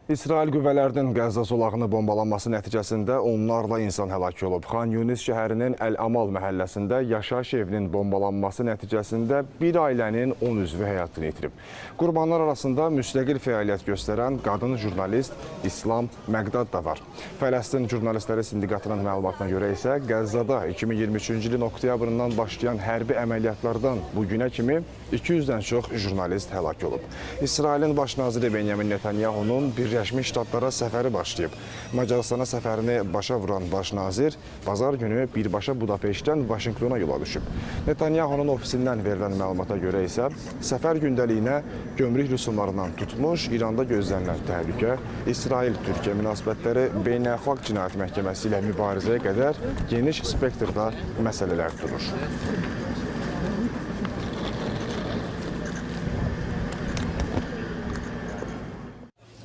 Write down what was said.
İsrail qüvvələrinin Qəzza zolağını bombalanması nəticəsində onlarla insan həlak olub. Xan Yunis şəhərinin Əl-Amal məhəlləsində yaşayış evinin bombalanması nəticəsində bir ailənin 10 üzvü həyatını itirib. Qurbanlar arasında müstəqil fəaliyyət göstərən qadın jurnalist İslam Məqdad da var. Fələstin Jurnalistləri Sindikatının məlumatına görə isə Qəzzada 2023-cü ilin oktyabrından başlayan hərbi əməliyyatlardan bugünə kimi 200-dən çox jurnalist həlak olub. İsrailin baş naziri Benyamin Netanyahunun Birləşmiş Ştatlara səfəri başlayıb. Macaristana səfərini başa vuran baş nazir bazar günü birbaşa Budapeştdən Vaşinqtona yola düşüb. Netanyahunun ofisindən verilən məlumata görə isə səfər gündəliyinə gömrük rüsumlarından tutmuş, İranda gözlənilən təhlükə, İsrail-Türkiyə münasibətləri, Beynəlxalq Cinayət Məhkəməsi ilə mübarizəyə qədər geniş spektrdə məsələlər durur.